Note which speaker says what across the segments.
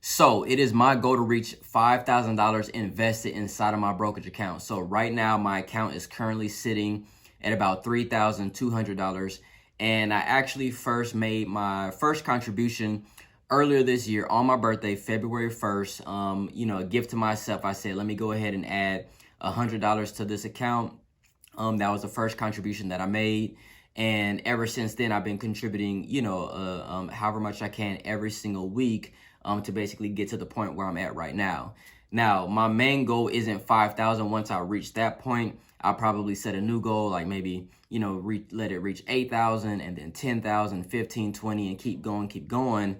Speaker 1: So it is my goal to reach $5,000 invested inside of my brokerage account. So right now my account is currently sitting at about $3,200. And I actually first made my first contribution earlier this year on my birthday, February 1st. A gift to myself. I said, let me go ahead and add $100 to this account. That was the first contribution that I made. And ever since then, I've been contributing, however much I can every single week to basically get to the point where I'm at right now. Now, my main goal isn't 5,000. Once I reach that point, I'll probably set a new goal, like maybe, let it reach 8,000 and then 10,000, 15, 20, and keep going.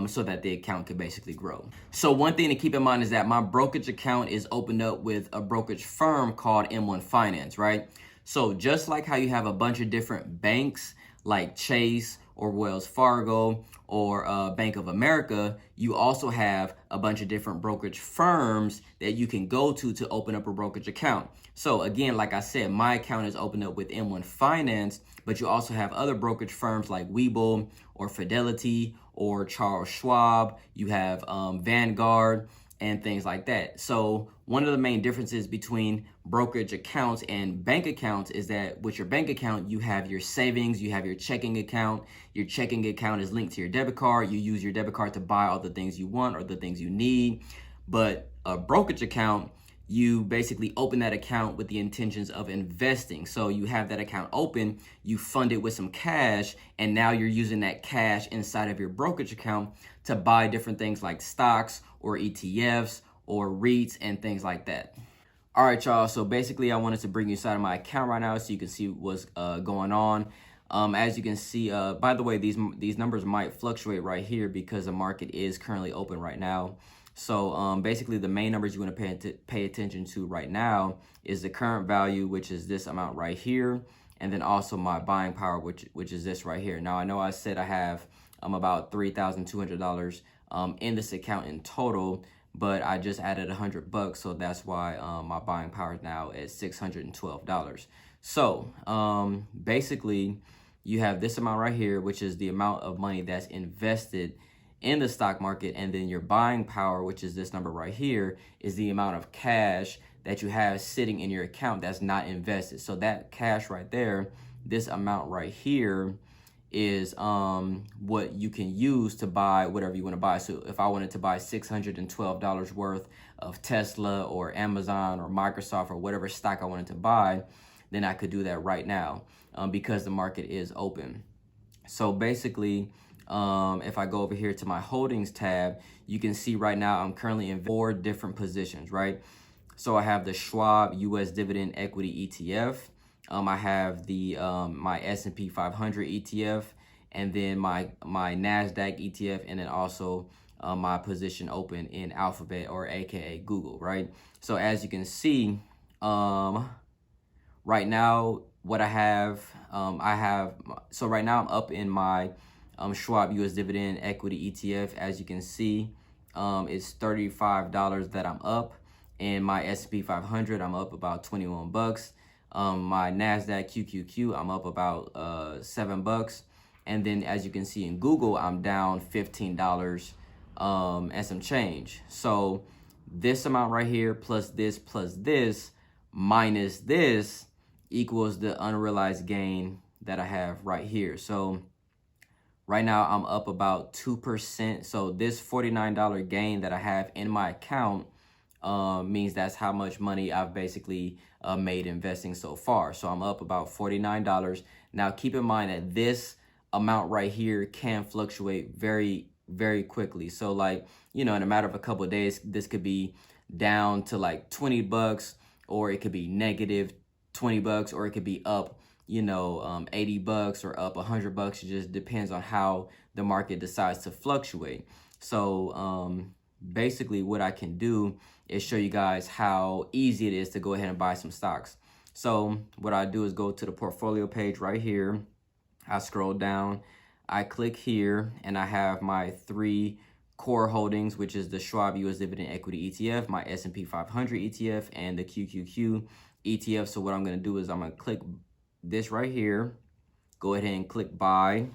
Speaker 1: So that the account could basically grow. So one thing to keep in mind is that my brokerage account is opened up with a brokerage firm called M1 Finance, right? So just like how you have a bunch of different banks like Chase or Wells Fargo or Bank of America, you also have a bunch of different brokerage firms that you can go to open up a brokerage account. So again, like I said, my account is opened up with M1 Finance, but you also have other brokerage firms like Webull or Fidelity or Charles Schwab. You have Vanguard and things like that. So one of the main differences between brokerage accounts and bank accounts is that with your bank account, you have your savings, you have your checking account. Your checking account is linked to your debit card. You use your debit card to buy all the things you want or the things you need. But a brokerage account, you basically open that account with the intentions of investing. So you have that account open, you fund it with some cash, and now you're using that cash inside of your brokerage account to buy different things like stocks or ETFs or REITs and things like that. All right, y'all. So basically, I wanted to bring you inside of my account right now so you can see what's going on. As you can see, by the way, these numbers might fluctuate right here because the market is currently open right now. So basically, the main numbers you want to pay attention to right now is the current value, which is this amount right here, and then also my buying power, which is this right here. Now, I know I said I have about $3,200 in this account in total, but I just added $100, so that's why my buying power is now at $612. So basically, you have this amount right here, which is the amount of money that's invested in the stock market, and then your buying power, which is this number right here, is the amount of cash that you have sitting in your account that's not invested. So that cash right there, this amount right here, is what you can use to buy whatever you want to buy. So if I wanted to buy $612 worth of Tesla or Amazon or Microsoft or whatever stock I wanted to buy, then I could do that right now because the market is open. So basically, if I go over here to my holdings tab, you can see right now I'm currently in 4 different positions, right? So I have the Schwab US Dividend Equity ETF. I have the my S&P 500 ETF, and then my NASDAQ ETF, and then also my position open in Alphabet, or AKA Google, right? So as you can see, right now what I have, so right now I'm up in my Schwab US Dividend Equity ETF. As you can see, it's $35 that I'm up. In my S&P 500, I'm up about $21. My NASDAQ QQQ, I'm up about $7. And then as you can see in Google, I'm down $15 and some change. So this amount right here plus this minus this equals the unrealized gain that I have right here. So right now I'm up about 2%. So this $49 gain that I have in my account means that's how much money I've basically made investing so far. So I'm up about $49. Now keep in mind that this amount right here can fluctuate very, very quickly. So like, in a matter of a couple of days, this could be down to like $20, or it could be negative $20, or it could be up, $80 or up $100. It just depends on how the market decides to fluctuate. So basically what I can do is show you guys how easy it is to go ahead and buy some stocks. So what I do is go to the portfolio page right here. I scroll down, I click here, and I have my 3 core holdings, which is the Schwab US Dividend Equity ETF, my S&P 500 ETF, and the QQQ ETF. So what I'm going to do is I'm going to click this right here, go ahead and click buy,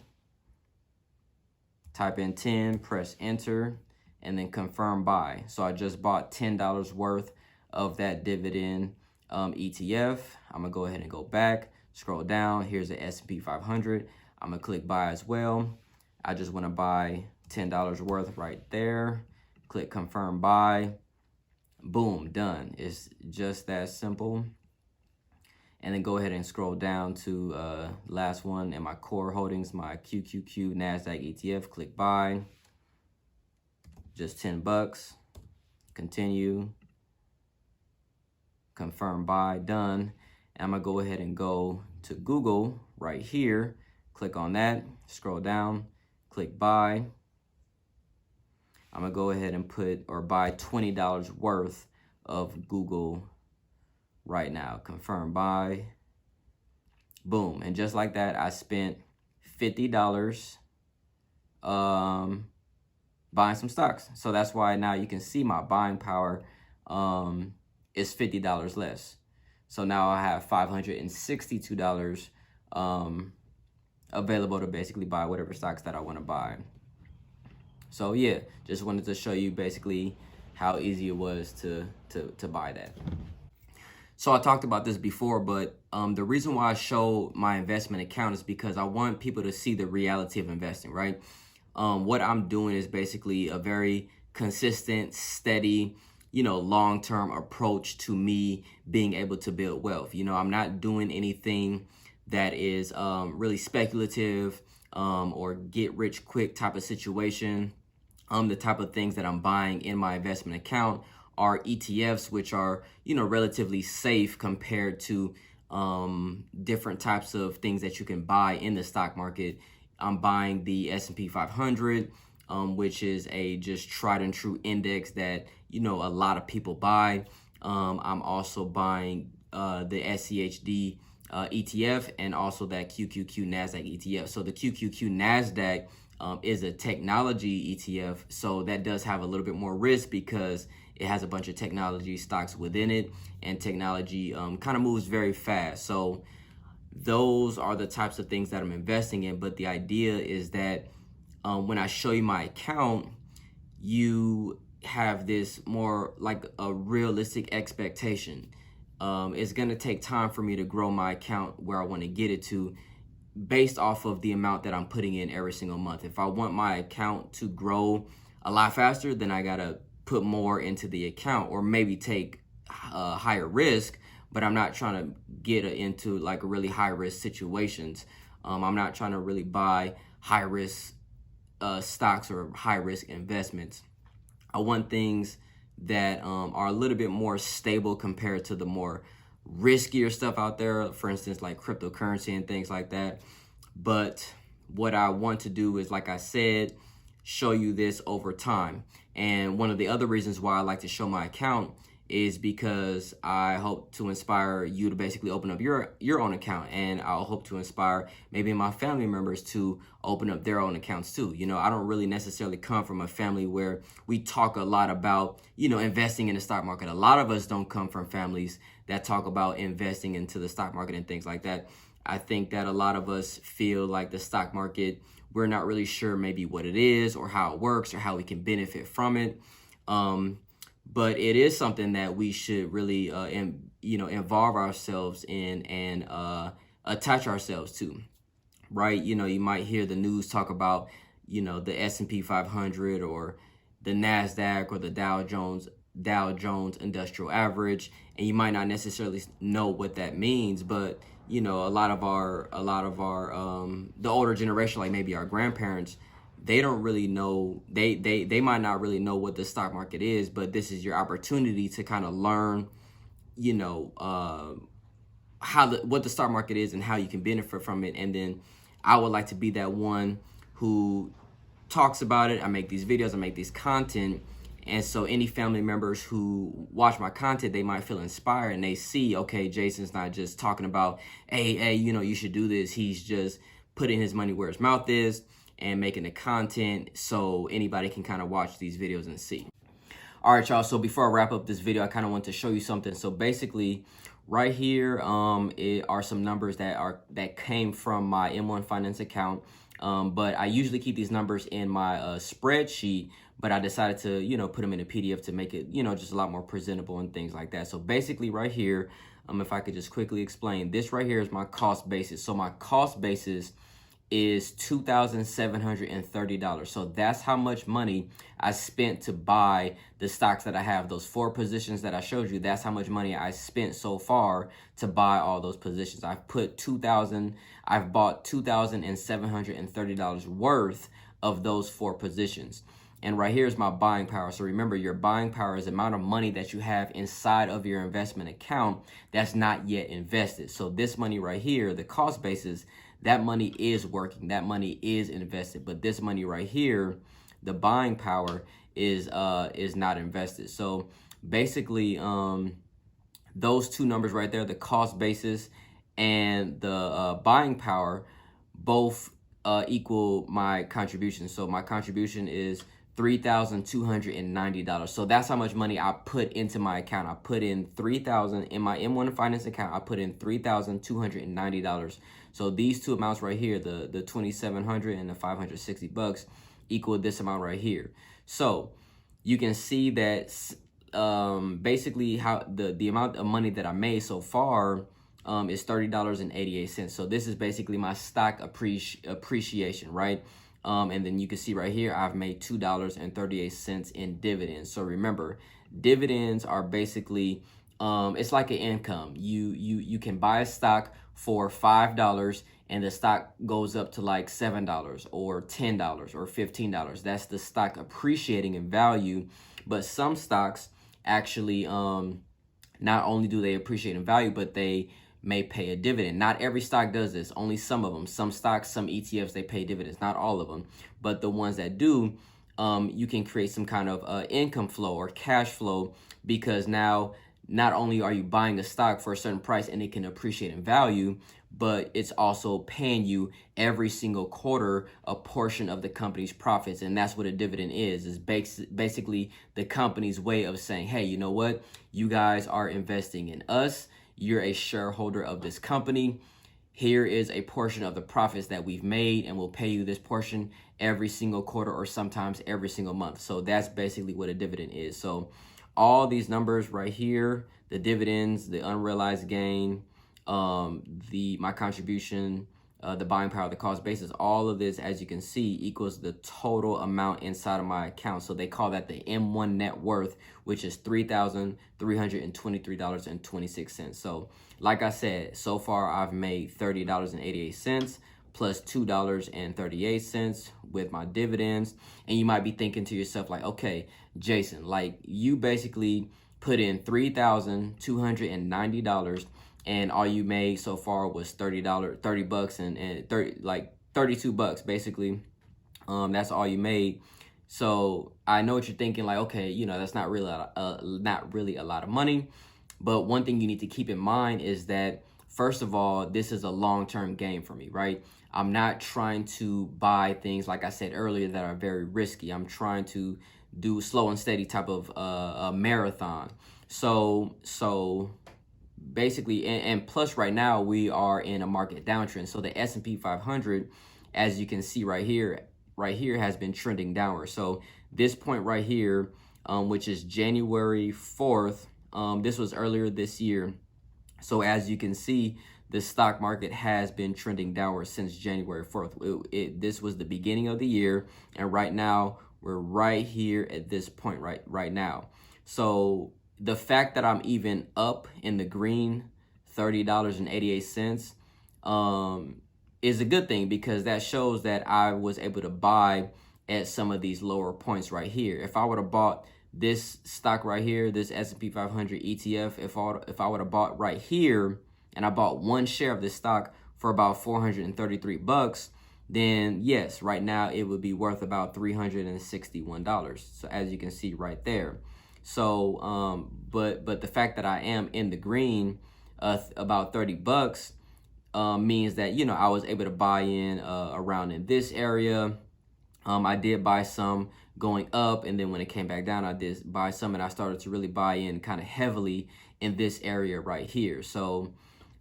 Speaker 1: type in 10, press enter, and then confirm buy. So I just bought $10 worth of that dividend ETF. I'm gonna go ahead and go back, scroll down. Here's the S&P 500. I'm gonna click buy as well. I just wanna buy $10 worth right there. Click confirm buy. Boom, done. It's just that simple. And then go ahead and scroll down to last one in my core holdings, my QQQ NASDAQ ETF. Click buy. Just 10 bucks. Continue. Confirm buy, done. And I'm gonna go ahead and go to Google right here. Click on that, scroll down, click buy. I'm gonna go ahead and buy $20 worth of Google right now. Confirm buy. Boom. And just like that, I spent $50 buying some stocks. So that's why now you can see my buying power is $50 less. So now I have $562 available to basically buy whatever stocks that I want to buy. So yeah, just wanted to show you basically how easy it was to buy that. So I talked about this before, but the reason why I show my investment account is because I want people to see the reality of investing, right? What I'm doing is basically a very consistent, steady, long-term approach to me being able to build wealth. I'm not doing anything that is really speculative or get rich quick type of situation. The type of things that I'm buying in my investment account are ETFs, which are, relatively safe compared to different types of things that you can buy in the stock market. I'm buying the S&P 500, which is a just tried and true index that, a lot of people buy. I'm also buying the SCHD ETF and also that QQQ NASDAQ ETF. So the QQQ NASDAQ is a technology ETF. So that does have a little bit more risk because it has a bunch of technology stocks within it, and technology kind of moves very fast. So those are the types of things that I'm investing in. But the idea is that when I show you my account, you have this more like a realistic expectation. It's going to take time for me to grow my account where I want to get it to based off of the amount that I'm putting in every single month. If I want my account to grow a lot faster, then I got to put more into the account or maybe take higher risk, but I'm not trying to get into like really high risk situations. I'm not trying to really buy high risk stocks or high risk investments. I want things that are a little bit more stable compared to the more riskier stuff out there, for instance, like cryptocurrency and things like that. But what I want to do is, like I said, show you this over time. And one of the other reasons why I like to show my account is because I hope to inspire you to basically open up your own account, and I'll hope to inspire maybe my family members to open up their own accounts too. I don't really necessarily come from a family where we talk a lot about, investing in the stock market. A lot of us don't come from families that talk about investing into the stock market and things like that. I think that a lot of us feel like the stock market, we're not really sure maybe what it is or how it works or how we can benefit from it. But it is something that we should really, involve ourselves in and attach ourselves to, right? You might hear the news talk about, the S&P 500 or the NASDAQ or the Dow Jones Industrial Average, and you might not necessarily know what that means, but a lot of our the older generation, like maybe our grandparents, they don't really know, they might not really know what the stock market is, but this is your opportunity to kind of learn, what the stock market is and how you can benefit from it. And then I would like to be that one who talks about it. I make these videos, I make these content. And so any family members who watch my content, they might feel inspired and they see, okay, Jason's not just talking about, hey, you should do this. He's just putting his money where his mouth is and making the content so anybody can kind of watch these videos and see. All right, y'all. So before I wrap up this video, I kind of want to show you something. So basically, right here are some numbers that came from my M1 Finance account. But I usually keep these numbers in my spreadsheet. but I decided to, put them in a PDF to make it, just a lot more presentable and things like that. So basically right here, if I could just quickly explain, this right here is my cost basis. So my cost basis is $2,730. So that's how much money I spent to buy the stocks that I have. Those 4 positions that I showed you, that's how much money I spent so far to buy all those positions. I've bought $2,730 worth of those 4 positions. And right here is my buying power. So remember, your buying power is the amount of money that you have inside of your investment account that's not yet invested. So this money right here, the cost basis, that money is working, that money is invested. But this money right here, the buying power, is not invested. So basically, those 2 numbers right there, the cost basis and the buying power, both equal my contribution. So my contribution is $3,290. So that's how much money I put into my account. I put in $3,000 in my M1 Finance account. I put in $3,290. So these 2 amounts right here, the $2,700 and the $560, equal this amount right here. So you can see that basically how the amount of money that I made so far is $30.88. So this is basically my stock appreciation, right? And then you can see right here, I've made $2.38 in dividends. So remember, dividends are basically, it's like an income. You can buy a stock for $5 and the stock goes up to like $7 or $10 or $15. That's the stock appreciating in value. But some stocks actually, not only do they appreciate in value, but they may pay a dividend. Not every stock does this, only some of them. Some stocks, some ETFs, they pay dividends, not all of them. But the ones that do, you can create some kind of income flow or cash flow, because now not only are you buying a stock for a certain price and it can appreciate in value, but it's also paying you every single quarter a portion of the company's profits. And that's what a dividend is basically the company's way of saying, hey, you know what? You guys are investing in us. You're a shareholder of this company. Here is a portion of the profits that we've made, and we'll pay you this portion every single quarter or sometimes every single month. So that's basically what a dividend is. So all these numbers right here, the dividends, the unrealized gain, my contribution, the buying power, the cost basis, all of this, as you can see, equals the total amount inside of my account. So they call that the M1 net worth, which is $3,323.26. So like I said, so far I've made $30.88 plus $2.38 with my dividends. And you might be thinking to yourself like, okay, Jason, like you basically put in $3,290 and all you made so far was $30 and 30, like $32 basically. That's all you made. So I know what you're thinking, like, okay, that's not really a lot of money. But one thing you need to keep in mind is that, first of all, this is a long-term game for me, right? I'm not trying to buy things, like I said earlier, that are very risky. I'm trying to do slow and steady type of a marathon. So basically, and plus right now we are in a market downtrend. So the S&P 500, as you can see right here has been trending downward. So this point right here, which is January 4th, this was earlier this year. So as you can see, the stock market has been trending downward since January 4th. This was the beginning of the year, and right now we're right here at this point right now. So the fact that I'm even up in the green, $30.88, is a good thing, because that shows that I was able to buy at some of these lower points right here. If I would have bought this stock right here, this S&P 500 ETF, if I would have bought right here and I bought one share of this stock for about $433, then yes, right now it would be worth about $361. So as you can see right there. So, but the fact that I am in the green, about $30, means that, I was able to buy in, around in this area. I did buy some going up, and then when it came back down, I did buy some, and I started to really buy in kind of heavily in this area right here. So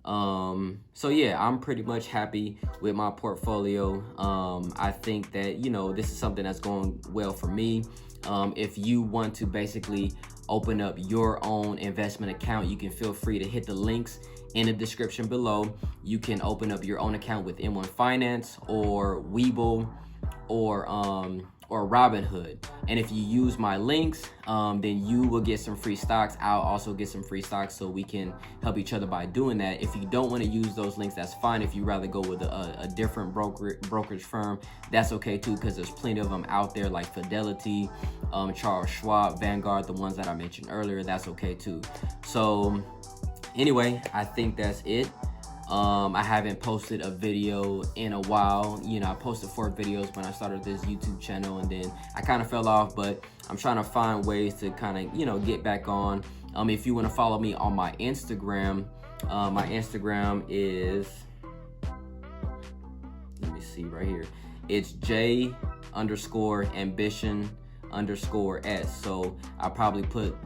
Speaker 1: yeah, I'm pretty much happy with my portfolio. I think that, this is something that's going well for me. If you want to basically open up your own investment account, you can feel free to hit the links in the description below. You can open up your own account with M1 Finance or Webull or Robinhood. And if you use my links, then you will get some free stocks. I'll also get some free stocks, so we can help each other by doing that. If you don't want to use those links, that's fine. If you rather go with a different brokerage firm, that's okay too, because there's plenty of them out there, like Fidelity, Charles Schwab, Vanguard, the ones that I mentioned earlier. That's okay too. So anyway, I think that's it. I haven't posted a video in a while. I posted 4 videos when I started this YouTube channel, and then I kind of fell off, but I'm trying to find ways to kind of, get back on. If you want to follow me on my Instagram is, let me see right here. It's J_ambition_S. So I probably put,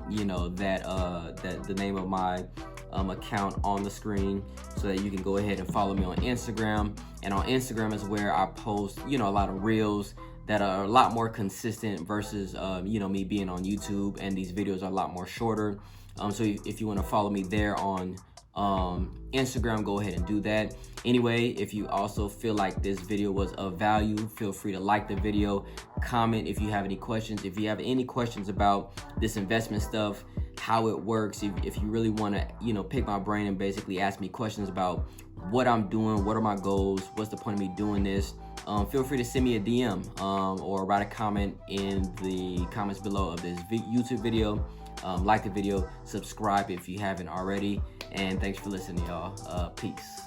Speaker 1: that the name of my account on the screen, so that you can go ahead and follow me on Instagram. And on Instagram is where I post, a lot of reels that are a lot more consistent versus, me being on YouTube, and these videos are a lot more shorter. So if you want to follow me there on Instagram, go ahead and do that. Anyway, if you also feel like this video was of value, feel free to like the video, comment if you have any questions. If you have any questions about this investment stuff, how it works, if you really want to, pick my brain and basically ask me questions about what I'm doing, what are my goals, what's the point of me doing this, feel free to send me a DM or write a comment in the comments below of this YouTube video. Like the video, subscribe if you haven't already, and thanks for listening, y'all. Peace.